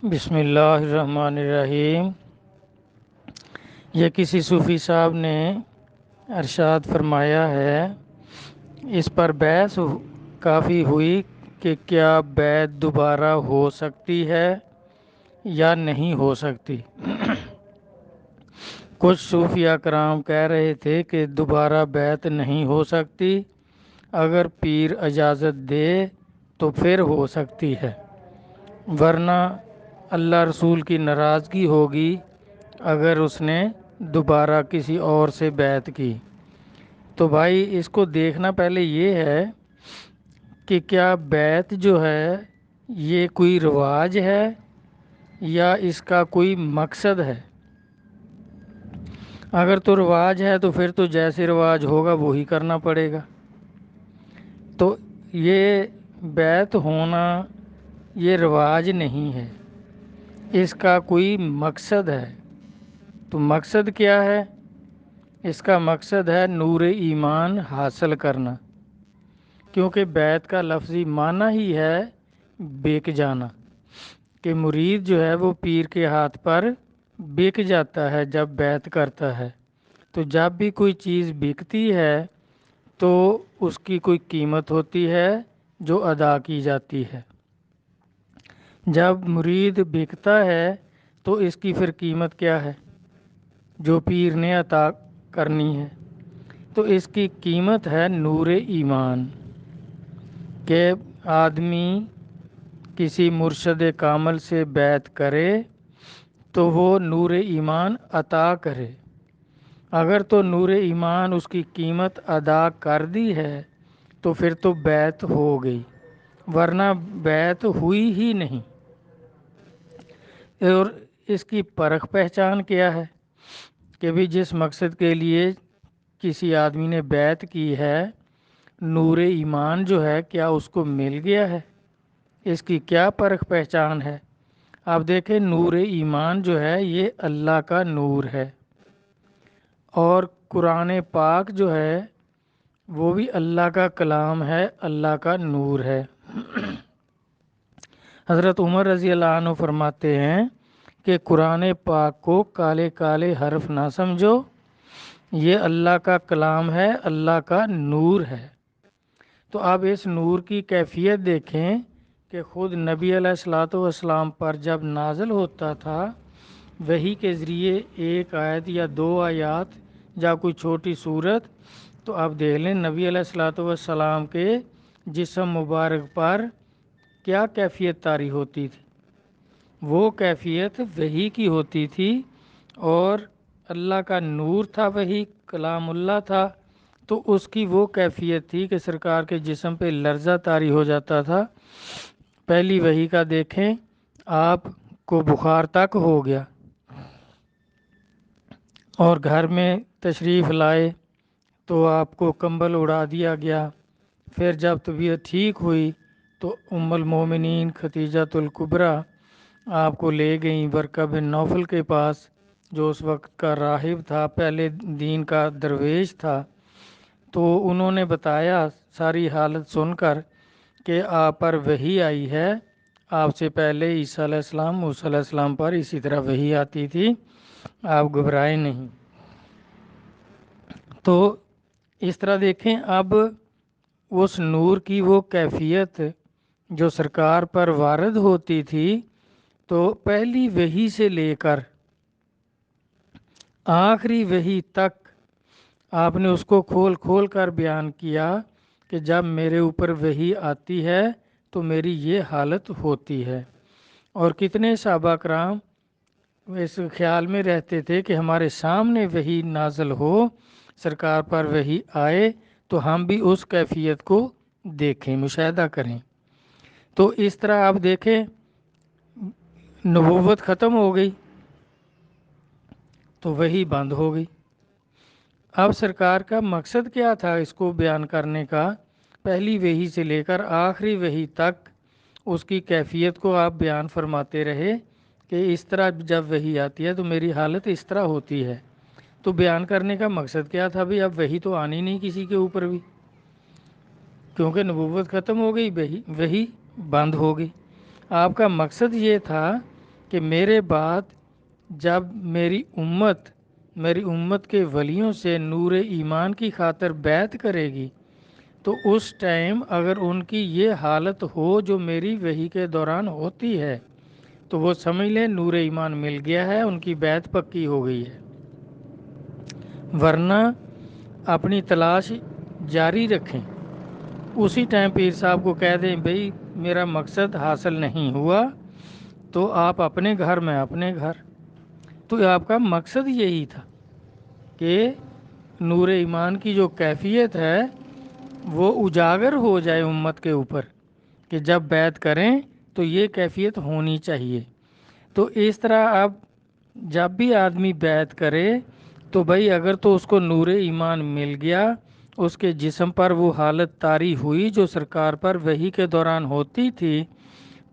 بسم اللہ الرحمن الرحیم۔ یہ کسی صوفی صاحب نے ارشاد فرمایا ہے، اس پر بحث کافی ہوئی کہ کیا بیعت دوبارہ ہو سکتی ہے یا نہیں ہو سکتی۔ کچھ صوفیہ کرام کہہ رہے تھے کہ دوبارہ بیعت نہیں ہو سکتی، اگر پیر اجازت دے تو پھر ہو سکتی ہے، ورنہ اللہ رسول کی ناراضگی ہوگی اگر اس نے دوبارہ کسی اور سے بیعت کی۔ تو بھائی اس کو دیکھنا پہلے یہ ہے کہ کیا بیعت جو ہے یہ کوئی رواج ہے یا اس کا کوئی مقصد ہے۔ اگر تو رواج ہے تو پھر تو جیسے رواج ہوگا وہی کرنا پڑے گا۔ تو یہ بیعت ہونا یہ رواج نہیں ہے، اس کا کوئی مقصد ہے۔ تو مقصد کیا ہے؟ اس کا مقصد ہے نور ایمان حاصل کرنا، کیونکہ بیعت کا لفظی معنی ہی ہے بک جانا، کہ مرید جو ہے وہ پیر کے ہاتھ پر بک جاتا ہے جب بیعت کرتا ہے۔ تو جب بھی کوئی چیز بکتی ہے تو اس کی کوئی قیمت ہوتی ہے جو ادا کی جاتی ہے۔ جب مرید بکتا ہے تو اس کی پھر قیمت کیا ہے جو پیر نے عطا کرنی ہے؟ تو اس کی قیمت ہے نور ایمان، کہ آدمی کسی مرشد کامل سے بیعت کرے تو وہ نور ایمان عطا کرے۔ اگر تو نور ایمان اس کی قیمت ادا کر دی ہے تو پھر تو بیعت ہو گئی، ورنہ بیعت ہوئی ہی نہیں۔ اور اس کی پرکھ پہچان کیا ہے کہ بھی جس مقصد کے لیے کسی آدمی نے بیعت کی ہے، نور ایمان جو ہے کیا اس کو مل گیا ہے؟ اس کی کیا پرکھ پہچان ہے؟ آپ دیکھیں، نور ایمان جو ہے یہ اللہ کا نور ہے، اور قرآن پاک جو ہے وہ بھی اللہ کا کلام ہے، اللہ کا نور ہے۔ حضرت عمر رضی اللہ عنہ فرماتے ہیں کہ قرآن پاک کو کالے کالے حرف نہ سمجھو، یہ اللہ کا کلام ہے، اللہ کا نور ہے۔ تو آپ اس نور کی کیفیت دیکھیں کہ خود نبی علیہ الصلوۃ والسلام پر جب نازل ہوتا تھا وحی کے ذریعے ایک آیت یا دو آیات یا کوئی چھوٹی صورت، تو آپ دیکھ لیں نبی علیہ الصلوۃ والسلام کے جسم مبارک پر کیا کیفیت طاری ہوتی تھی۔ وہ کیفیت وحی کی ہوتی تھی، اور اللہ کا نور تھا، وحی کلام اللہ تھا، تو اس کی وہ کیفیت تھی کہ سرکار کے جسم پہ لرزہ طاری ہو جاتا تھا۔ پہلی وحی کا دیکھیں، آپ کو بخار تک ہو گیا، اور گھر میں تشریف لائے تو آپ کو کمبل اڑا دیا گیا۔ پھر جب طبیعت ٹھیک ہوئی تو ام المومنین خدیجۃ الکبریٰ آپ کو لے گئیں ورقہ بن نوفل کے پاس، جو اس وقت کا راہب تھا، پہلے دین کا درویش تھا۔ تو انہوں نے بتایا ساری حالت سن کر کہ آپ پر وحی آئی ہے، آپ سے پہلے عیسیٰ علیہ السلام، موسیٰ علیہ السلام پر اسی طرح وحی آتی تھی، آپ گھبرائے نہیں۔ تو اس طرح دیکھیں، اب اس نور کی وہ کیفیت جو سرکار پر وارد ہوتی تھی، تو پہلی وحی سے لے کر آخری وحی تک آپ نے اس کو کھول کھول کر بیان کیا کہ جب میرے اوپر وحی آتی ہے تو میری یہ حالت ہوتی ہے۔ اور کتنے صحابہ کرام اس خیال میں رہتے تھے کہ ہمارے سامنے وحی نازل ہو، سرکار پر وحی آئے تو ہم بھی اس کیفیت کو دیکھیں، مشاہدہ کریں۔ تو اس طرح آپ دیکھیں نبوت ختم ہو گئی تو وحی بند ہو گئی۔ اب سرکار کا مقصد کیا تھا اس کو بیان کرنے کا؟ پہلی وحی سے لے کر آخری وحی تک اس کی کیفیت کو آپ بیان فرماتے رہے کہ اس طرح جب وحی آتی ہے تو میری حالت اس طرح ہوتی ہے۔ تو بیان کرنے کا مقصد کیا تھا بھی؟ اب وحی تو آنی نہیں کسی کے اوپر بھی، کیونکہ نبوت ختم ہو گئی، وحی بند ہو گئی۔ آپ کا مقصد یہ تھا کہ میرے بعد جب میری امت کے ولیوں سے نور ایمان کی خاطر بیعت کرے گی تو اس ٹائم اگر ان کی یہ حالت ہو جو میری وحی کے دوران ہوتی ہے تو وہ سمجھ لیں نور ایمان مل گیا ہے، ان کی بیعت پکی ہو گئی ہے، ورنہ اپنی تلاش جاری رکھیں۔ اسی ٹائم پیر صاحب کو کہہ دیں بھئی میرا مقصد حاصل نہیں ہوا تو آپ اپنے گھر میں اپنے گھر، تو آپ کا مقصد یہی تھا کہ نور ایمان کی جو کیفیت ہے وہ اجاگر ہو جائے امت کے اوپر، کہ جب بیعت کریں تو یہ کیفیت ہونی چاہیے۔ تو اس طرح اب جب بھی آدمی بیعت کرے تو بھائی اگر تو اس کو نور ایمان مل گیا، اس کے جسم پر وہ حالت طاری ہوئی جو سرکار پر وحی کے دوران ہوتی تھی،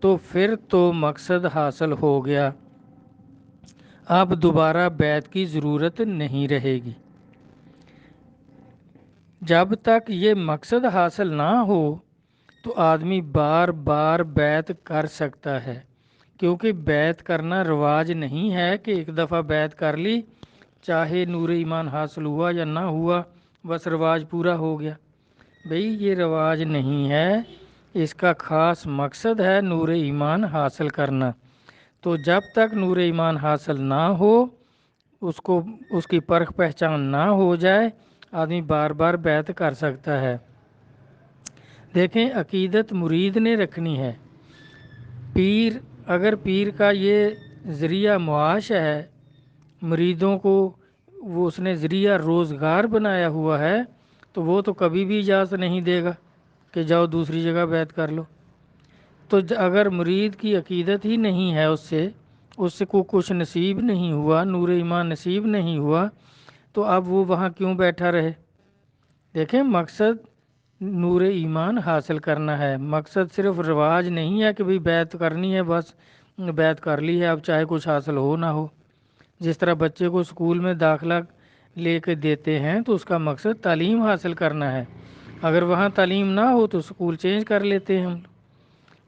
تو پھر تو مقصد حاصل ہو گیا، اب دوبارہ بیعت کی ضرورت نہیں رہے گی۔ جب تک یہ مقصد حاصل نہ ہو تو آدمی بار بار بیعت کر سکتا ہے، کیونکہ بیعت کرنا رواج نہیں ہے کہ ایک دفعہ بیعت کر لی چاہے نور ایمان حاصل ہوا یا نہ ہوا بس رواج پورا ہو گیا۔ بھئی یہ رواج نہیں ہے، اس کا خاص مقصد ہے نور ایمان حاصل کرنا۔ تو جب تک نور ایمان حاصل نہ ہو، اس کی پرکھ پہچان نہ ہو جائے، آدمی بار بار بیعت کر سکتا ہے۔ دیکھیں عقیدت مرید نے رکھنی ہے۔ اگر پیر کا یہ ذریعہ معاش ہے، مریدوں کو وہ اس نے ذریعہ روزگار بنایا ہوا ہے، تو وہ تو کبھی بھی اجازت نہیں دے گا کہ جاؤ دوسری جگہ بیعت کر لو۔ تو اگر مرید کی عقیدت ہی نہیں ہے اس سے کو کچھ نصیب نہیں ہوا، نور ایمان نصیب نہیں ہوا، تو اب وہ وہاں کیوں بیٹھا رہے؟ دیکھیں مقصد نور ایمان حاصل کرنا ہے، مقصد صرف رواج نہیں ہے کہ بھئی بیعت کرنی ہے بس بیعت کر لی ہے اب چاہے کچھ حاصل ہو نہ ہو۔ جس طرح بچے کو اسکول میں داخلہ لے کے دیتے ہیں تو اس کا مقصد تعلیم حاصل کرنا ہے، اگر وہاں تعلیم نہ ہو تو اسکول چینج کر لیتے ہیں ہم لوگ۔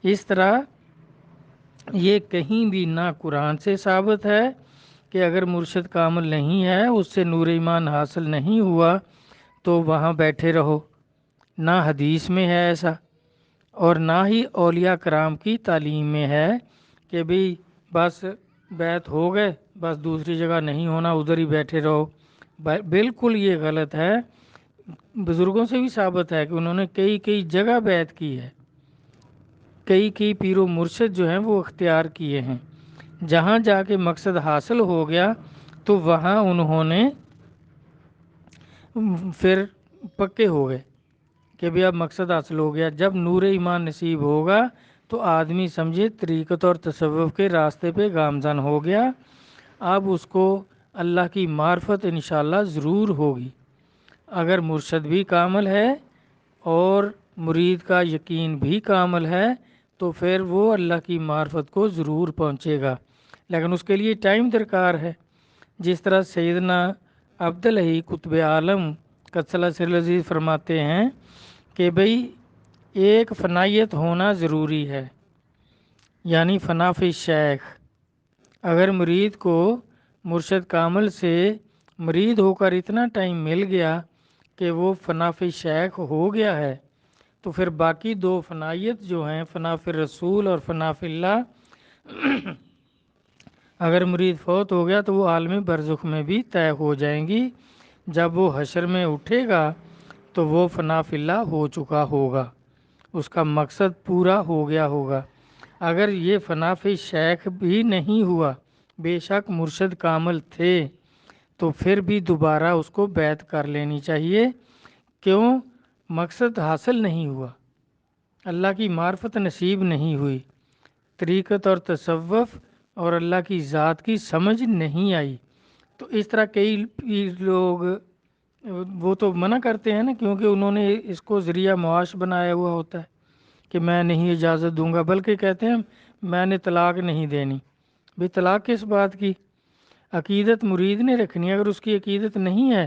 اس طرح یہ کہیں بھی نہ قرآن سے ثابت ہے کہ اگر مرشد کامل نہیں ہے، اس سے نور ایمان حاصل نہیں ہوا تو وہاں بیٹھے رہو، نہ حدیث میں ہے ایسا، اور نہ ہی اولیاء کرام کی تعلیم میں ہے کہ بھی بس بیعت ہو گئے بس دوسری جگہ نہیں ہونا ادھر ہی بیٹھے رہو۔ بالکل یہ غلط ہے۔ بزرگوں سے بھی ثابت ہے کہ انہوں نے کئی جگہ بیعت کی ہے، کئی پیر و مرشد جو ہیں وہ اختیار کیے ہیں، جہاں جا کے مقصد حاصل ہو گیا تو وہاں انہوں نے پھر پکے ہو گئے کہ بھی اب مقصد حاصل ہو گیا۔ جب نور ایمان نصیب ہوگا تو آدمی سمجھے طریقت اور تصوف کے راستے پہ گامزن ہو گیا، اب اس کو اللہ کی معرفت انشاءاللہ ضرور ہوگی۔ اگر مرشد بھی کامل ہے اور مرید کا یقین بھی کامل ہے تو پھر وہ اللہ کی معرفت کو ضرور پہنچے گا، لیکن اس کے لیے ٹائم درکار ہے۔ جس طرح سیدنا عبدالحی قطب عالم قدس اللہ سرہ العزیز فرماتے ہیں کہ بھئی ایک فنائیت ہونا ضروری ہے، یعنی فنا فی شیخ۔ اگر مرید کو مرشد کامل سے مرید ہو کر اتنا ٹائم مل گیا کہ وہ فنا فی شیخ ہو گیا ہے تو پھر باقی دو فنائیت جو ہیں فنا فی رسول اور فنا فی اللہ، اگر مرید فوت ہو گیا تو وہ عالم برزخ میں بھی طے ہو جائیں گی۔ جب وہ حشر میں اٹھے گا تو وہ فنا فی اللہ ہو چکا ہوگا، اس کا مقصد پورا ہو گیا ہوگا۔ اگر یہ فنا فی شیخ بھی نہیں ہوا، بے شک مرشد کامل تھے، تو پھر بھی دوبارہ اس کو بیعت کر لینی چاہیے۔ کیوں؟ مقصد حاصل نہیں ہوا، اللہ کی معرفت نصیب نہیں ہوئی، طریقت اور تصوف اور اللہ کی ذات کی سمجھ نہیں آئی۔ تو اس طرح کئی لوگ وہ تو منع کرتے ہیں نا، کیونکہ انہوں نے اس کو ذریعہ معاش بنایا ہوا ہوتا ہے کہ میں نہیں اجازت دوں گا، بلکہ کہتے ہیں میں نے طلاق نہیں دینی۔ بھی طلاق کس بات کی؟ عقیدت مرید نے رکھنی ہے، اگر اس کی عقیدت نہیں ہے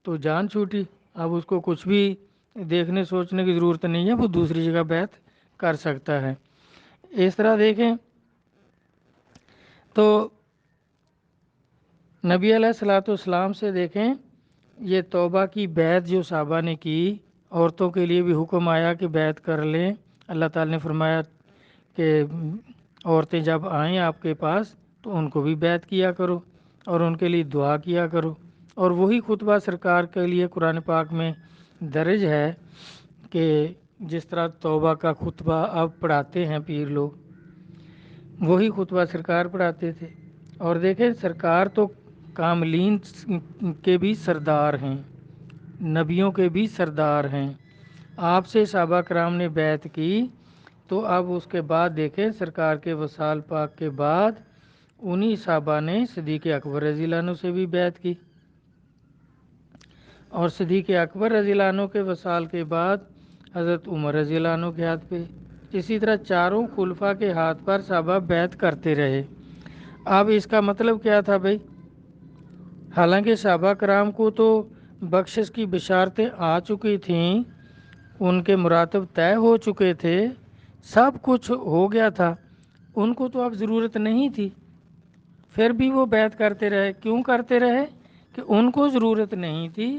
تو جان چھوٹی، اب اس کو کچھ بھی دیکھنے سوچنے کی ضرورت نہیں ہے، وہ دوسری جگہ بیعت کر سکتا ہے۔ اس طرح دیکھیں تو نبی علیہ الصلوۃ والسلام سے دیکھیں یہ توبہ کی بیعت جو صحابہ نے کی، عورتوں کے لیے بھی حکم آیا کہ بیعت کر لیں۔ اللہ تعالی نے فرمایا کہ عورتیں جب آئیں آپ کے پاس تو ان کو بھی بیعت کیا کرو اور ان کے لیے دعا کیا کرو، اور وہی خطبہ سرکار کے لیے قرآن پاک میں درج ہے کہ جس طرح توبہ کا خطبہ اب پڑھاتے ہیں پیر لوگ، وہی خطبہ سرکار پڑھاتے تھے۔ اور دیکھیں سرکار تو کاملین کے بھی سردار ہیں، نبیوں کے بھی سردار ہیں۔ آپ سے صحابہ کرام نے بیعت کی، تو اب اس کے بعد دیکھیں سرکار کے وصال پاک کے بعد انہی صحابہ نے صدیق اکبر رضی اللہ عنہ سے بھی بیعت کی، اور صدیق اکبر رضی اللہ عنہ کے وصال کے بعد حضرت عمر رضی اللہ عنہ کے ہاتھ پہ، اسی طرح چاروں خلفاء کے ہاتھ پر صحابہ بیعت کرتے رہے۔ اب اس کا مطلب کیا تھا بھائی؟ حالانکہ صحابہ کرام کو تو بخشش کی بشارتیں آ چکی تھیں، ان کے مراتب طے ہو چکے تھے، سب کچھ ہو گیا تھا، ان کو تو اب ضرورت نہیں تھی، پھر بھی وہ بیعت کرتے رہے۔ کیوں کرتے رہے؟ کہ ان کو ضرورت نہیں تھی،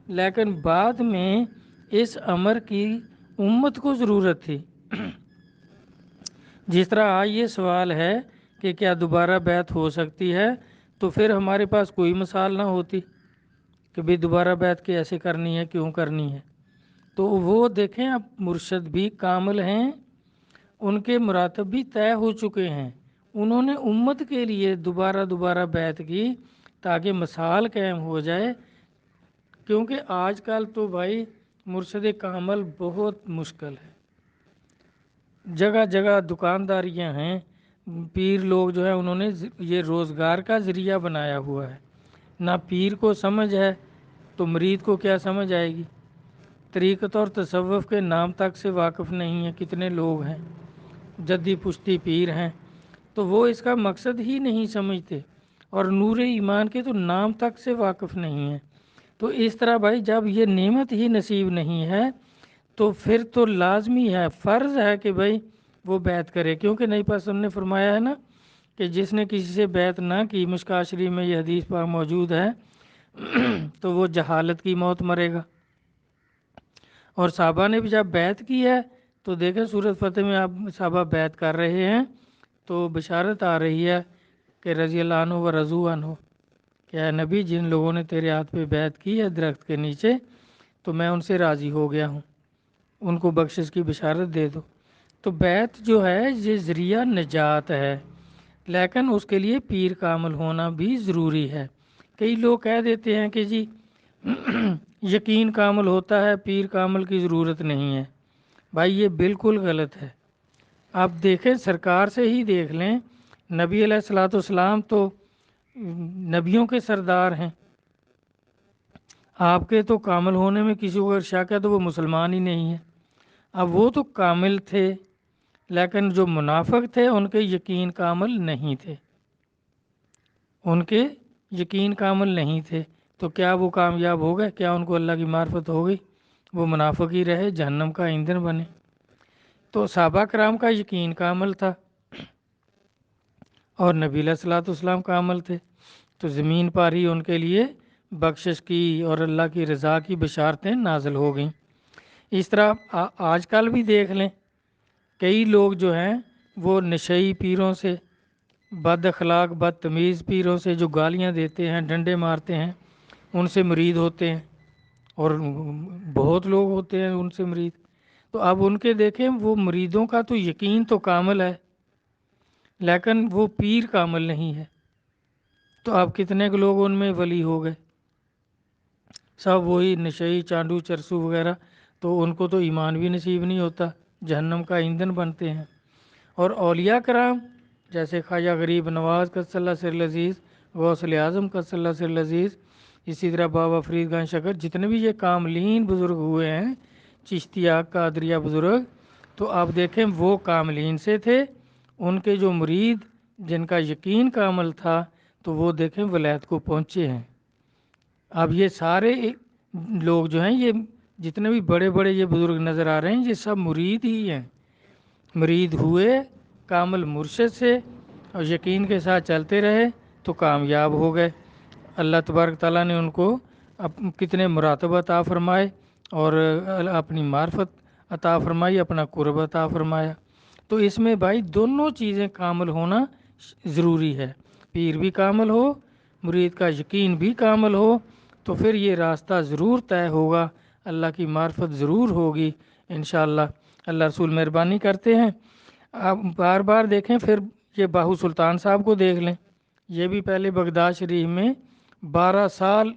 لیکن بعد میں اس امر کی امت کو ضرورت تھی۔ جس طرح آج یہ سوال ہے کہ کیا دوبارہ بیعت ہو سکتی ہے، تو پھر ہمارے پاس کوئی مثال نہ ہوتی کہ بھی دوبارہ بیعت کیسے کرنی ہے، کیوں کرنی ہے۔ تو وہ دیکھیں اب مرشد بھی کامل ہیں، ان کے مراتب بھی طے ہو چکے ہیں، انہوں نے امت کے لیے دوبارہ بیعت کی تاکہ مثال قائم ہو جائے۔ کیونکہ آج کل تو بھائی مرشد کامل بہت مشکل ہے، جگہ جگہ دکانداریاں ہیں، پیر لوگ جو ہیں انہوں نے یہ روزگار کا ذریعہ بنایا ہوا ہے، نہ پیر کو سمجھ ہے تو مرید کو کیا سمجھ آئے گی؟ طریقت اور تصوف کے نام تک سے واقف نہیں ہیں کتنے لوگ ہیں، جدی پشتی پیر ہیں، تو وہ اس کا مقصد ہی نہیں سمجھتے، اور نور ایمان کے تو نام تک سے واقف نہیں ہیں۔ تو اس طرح بھائی جب یہ نعمت ہی نصیب نہیں ہے تو پھر تو لازمی ہے، فرض ہے کہ بھائی وہ بیعت کرے، کیونکہ نبی پاک صلی اللہ علیہ وسلم نے فرمایا ہے نا کہ جس نے کسی سے بیعت نہ کی، مشکوٰۃ شریف میں یہ حدیث پاک موجود ہے، تو وہ جہالت کی موت مرے گا۔ اور صحابہ نے بھی جب بیعت کی ہے تو دیکھیں سورۃ فتح میں آپ صحابہ بیعت کر رہے ہیں تو بشارت آ رہی ہے کہ رضی اللہ عنہ و رضوا عنہ، کہ اے نبی جن لوگوں نے تیرے ہاتھ پہ بیعت کی ہے درخت کے نیچے، تو میں ان سے راضی ہو گیا ہوں، ان کو بخشش کی بشارت دے دو۔ تو بیعت جو ہے یہ ذریعہ نجات ہے، لیکن اس کے لیے پیر کامل ہونا بھی ضروری ہے۔ کئی لوگ کہہ دیتے ہیں کہ جی یقین کامل ہوتا ہے، پیر کامل کی ضرورت نہیں ہے۔ بھائی یہ بالکل غلط ہے۔ آپ دیکھیں سرکار سے ہی دیکھ لیں، نبی علیہ الصلوۃ والسلام تو نبیوں کے سردار ہیں، آپ کے تو کامل ہونے میں کسی کو اگر شک ہے تو وہ مسلمان ہی نہیں ہے۔ اب وہ تو کامل تھے، لیکن جو منافق تھے ان کے یقین کامل نہیں تھے، ان کے یقین کامل نہیں تھے، تو کیا وہ کامیاب ہو گئے؟ کیا ان کو اللہ کی معرفت ہو گئی؟ وہ منافق ہی رہے، جہنم کا ایندھن بنے۔ تو صحابہ کرام کا یقین کامل تھا اور نبی علیہ الصلوۃ والسلام کامل تھے، تو زمین پر ہی ان کے لیے بخشش کی اور اللہ کی رضا کی بشارتیں نازل ہو گئیں۔ اس طرح آج کل بھی دیکھ لیں، کئی لوگ جو ہیں وہ نشئی پیروں سے، بد اخلاق بدتمیز پیروں سے جو گالیاں دیتے ہیں، ڈنڈے مارتے ہیں، ان سے مرید ہوتے ہیں، اور بہت لوگ ہوتے ہیں ان سے مرید۔ تو اب ان کے دیکھیں وہ مریدوں کا تو یقین تو کامل ہے، لیکن وہ پیر کامل نہیں ہے، تو اب کتنے کے لوگ ان میں ولی ہو گئے؟ سب وہی نشئی چانڈو چرسو وغیرہ، تو ان کو تو ایمان بھی نصیب نہیں ہوتا، جہنم کا ایندھن بنتے ہیں۔ اور اولیاء کرام جیسے خواجہ غریب نواز قدس اللہ سر العزیز، غوث اعظم قدس اللہ سر العزیز، اسی طرح بابا فرید گنج شکر، جتنے بھی یہ کاملین بزرگ ہوئے ہیں، چشتیہ قادریہ بزرگ، تو آپ دیکھیں وہ کاملین سے تھے، ان کے جو مرید جن کا یقین کامل تھا تو وہ دیکھیں ولایت کو پہنچے ہیں۔ اب یہ سارے لوگ جو ہیں، یہ جتنے بھی بڑے بڑے یہ بزرگ نظر آ رہے ہیں، یہ سب مرید ہی ہیں، مرید ہوئے کامل مرشد سے، اور یقین کے ساتھ چلتے رہے تو کامیاب ہو گئے۔ اللہ تبارک تعالیٰ نے ان کو کتنے مراتب عطا فرمائے اور اپنی معرفت عطا فرمائی، اپنا قرب عطا فرمایا۔ تو اس میں بھائی دونوں چیزیں کامل ہونا ضروری ہے، پیر بھی کامل ہو، مرید کا یقین بھی کامل ہو، تو پھر یہ راستہ ضرور طے ہوگا، اللہ کی معرفت ضرور ہوگی انشاءاللہ۔ اللہ رسول مہربانی کرتے ہیں۔ آپ بار بار دیکھیں، پھر یہ باہو سلطان صاحب کو دیکھ لیں، یہ بھی پہلے بغداد شریف میں 12 سال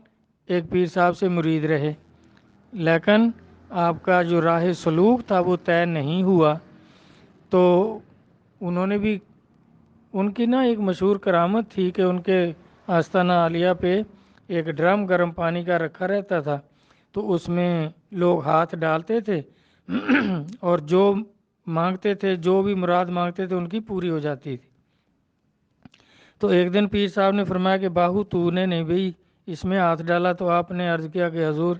ایک پیر صاحب سے مرید رہے، لیکن آپ کا جو راہ سلوک تھا وہ طے نہیں ہوا۔ تو انہوں نے بھی، ان کی نا ایک مشہور کرامت تھی کہ ان کے آستانہ عالیہ پہ ایک ڈرم گرم پانی کا رکھا رہتا تھا، تو اس میں لوگ ہاتھ ڈالتے تھے اور جو مانگتے تھے، جو بھی مراد مانگتے تھے ان کی پوری ہو جاتی تھی۔ تو ایک دن پیر صاحب نے فرمایا کہ باہو تو نے نہیں بھئی اس میں ہاتھ ڈالا، تو آپ نے عرض کیا کہ حضور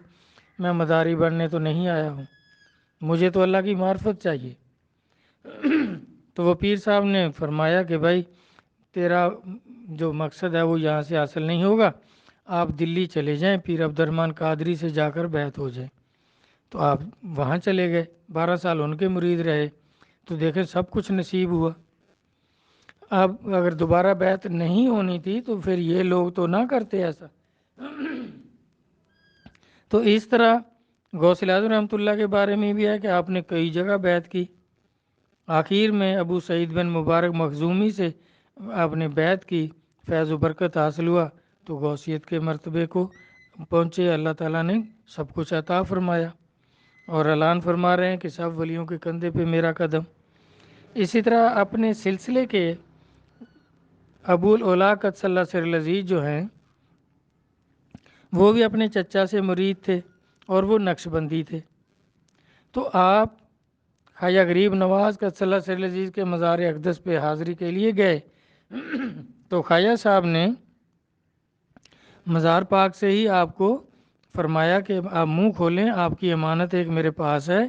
میں مداری بننے تو نہیں آیا ہوں، مجھے تو اللہ کی معرفت چاہیے۔ تو وہ پیر صاحب نے فرمایا کہ بھائی تیرا جو مقصد ہے وہ یہاں سے حاصل نہیں ہوگا، آپ دلی چلے جائیں، پیر عبد الرحمن قادری سے جا کر بیعت ہو جائیں۔ تو آپ وہاں چلے گئے، 12 سال ان کے مرید رہے، تو دیکھیں سب کچھ نصیب ہوا۔ اب اگر دوبارہ بیعت نہیں ہونی تھی تو پھر یہ لوگ تو نہ کرتے ایسا۔ تو اس طرح غوث اعظم رحمۃ اللہ کے بارے میں بھی ہے کہ آپ نے کئی جگہ بیعت کی، آخر میں ابو سعید بن مبارک مخزومی سے آپ نے بیعت کی، فیض و برکت حاصل ہوا، تو غوثیت کے مرتبے کو پہنچے، اللہ تعالیٰ نے سب کچھ عطا فرمایا، اور اعلان فرما رہے ہیں کہ سب ولیوں کے کندھے پہ میرا قدم۔ اسی طرح اپنے سلسلے کے ابو الاولیاء قدس اللہ سر العزیز جو ہیں، وہ بھی اپنے چچا سے مرید تھے اور وہ نقشبندی تھے۔ تو آپ خواجہ غریب نواز قدس اللہ سر العزیز کے مزار اقدس پہ حاضری کے لیے گئے، تو خواجہ صاحب نے مزار پاک سے ہی آپ کو فرمایا کہ آپ منہ کھولیں، آپ کی امانت ایک میرے پاس ہے،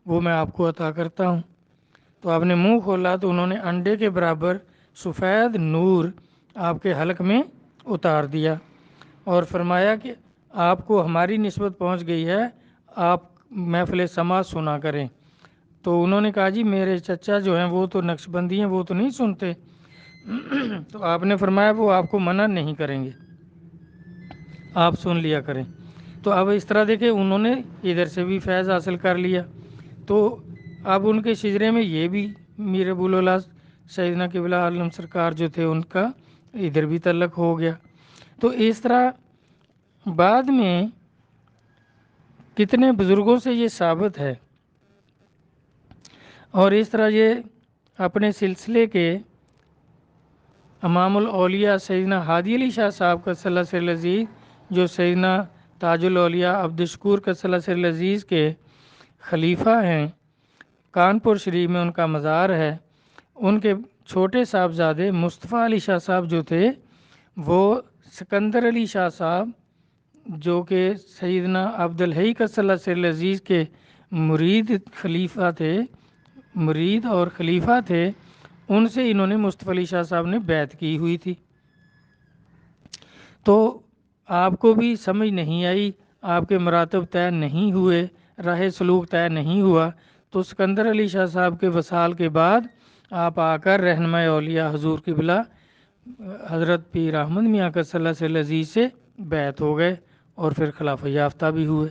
وہ میں آپ کو عطا کرتا ہوں۔ تو آپ نے منہ کھولا تو انہوں نے انڈے کے برابر سفید نور آپ کے حلق میں اتار دیا اور فرمایا کہ آپ کو ہماری نسبت پہنچ گئی ہے، آپ محفل سماعت سنا کریں۔ تو انہوں نے کہا جی میرے چچا جو ہیں وہ تو نقشبندی ہیں، وہ تو نہیں سنتے۔ تو آپ نے فرمایا وہ آپ کو منع نہیں کریں گے، آپ سن لیا کریں۔ تو اب اس طرح دیکھیں انہوں نے ادھر سے بھی فیض حاصل کر لیا، تو اب ان کے شجرے میں یہ بھی میر ابو الاولیاء سیدنا قبلہ عالم سرکار جو تھے ان کا ادھر بھی تعلق ہو گیا۔ تو اس طرح بعد میں کتنے بزرگوں سے یہ ثابت ہے، اور اس طرح یہ اپنے سلسلے کے امام الاولیاء سیدنا ہادی علی شاہ صاحب قدس اللہ سر العزیز، جو سیدنا تاج الاولیاء عبد الشکور قدس اللہ سر العزیز کے خلیفہ ہیں، کانپور شریف میں ان کا مزار ہے، ان کے چھوٹے صاحبزادے مصطفیٰ علی شاہ صاحب جو تھے، وہ سکندر علی شاہ صاحب جو کہ سیدنا عبد الحی قدس اللہ سر العزیز کے مرید خلیفہ تھے، مرید اور خلیفہ تھے، ان سے انہوں نے مصطفیٰ علی شاہ صاحب نے بیعت کی ہوئی تھی۔ تو آپ کو بھی سمجھ نہیں آئی، آپ کے مراتب طے نہیں ہوئے، راہ سلوک طے نہیں ہوا، تو سکندر علی شاہ صاحب کے وصال کے بعد آپ آ کر رہنما اولیاء حضور قبلہ حضرت پیر احمد میاں قدس اللہ سر العزیز سے بیعت ہو گئے اور پھر خلافت یافتہ بھی ہوئے۔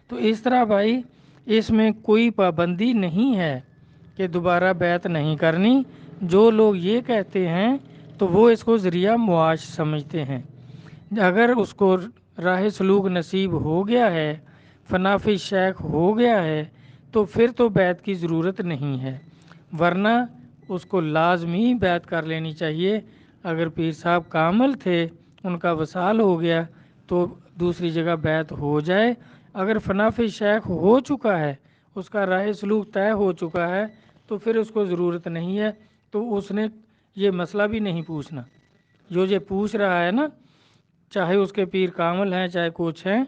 تو اس طرح بھائی اس میں کوئی پابندی نہیں ہے کہ دوبارہ بیعت نہیں کرنی۔ جو لوگ یہ کہتے ہیں تو وہ اس کو ذریعہ معاش سمجھتے ہیں۔ اگر اس کو راہ سلوک نصیب ہو گیا ہے، فنافی شیخ ہو گیا ہے، تو پھر تو بیعت کی ضرورت نہیں ہے، ورنہ اس کو لازمی بیعت کر لینی چاہیے۔ اگر پیر صاحب کامل تھے، ان کا وصال ہو گیا تو دوسری جگہ بیعت ہو جائے۔ اگر فنافی شیخ ہو چکا ہے، اس کا راہ سلوک طے ہو چکا ہے، تو پھر اس کو ضرورت نہیں ہے، تو اس نے یہ مسئلہ بھی نہیں پوچھنا۔ جو یہ پوچھ رہا ہے نا، چاہے اس کے پیر کامل ہیں چاہے کچھ ہیں،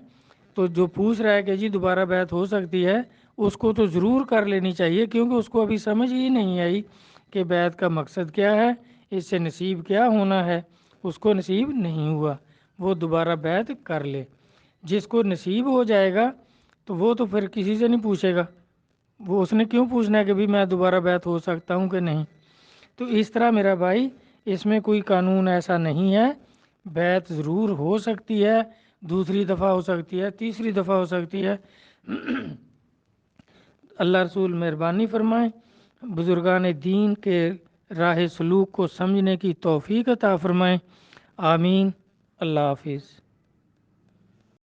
تو جو پوچھ رہا ہے کہ جی دوبارہ بیعت ہو سکتی ہے، اس کو تو ضرور کر لینی چاہیے، کیونکہ اس کو ابھی سمجھ ہی نہیں آئی کہ بیعت کا مقصد کیا ہے، اس سے نصیب کیا ہونا ہے، اس کو نصیب نہیں ہوا، وہ دوبارہ بیعت کر لے۔ جس کو نصیب ہو جائے گا تو وہ تو پھر کسی سے نہیں پوچھے گا، وہ اس نے کیوں پوچھنا ہے کہ بھی میں دوبارہ بیعت ہو سکتا ہوں کہ نہیں۔ تو اس طرح میرا بھائی اس میں کوئی قانون ایسا نہیں ہے، بیعت ضرور ہو سکتی ہے، دوسری دفعہ ہو سکتی ہے، تیسری دفعہ ہو سکتی ہے۔ اللہ رسول مہربانی فرمائیں، بزرگان دین کے راہ سلوک کو سمجھنے کی توفیق عطا فرمائیں، آمین۔ اللہ حافظ۔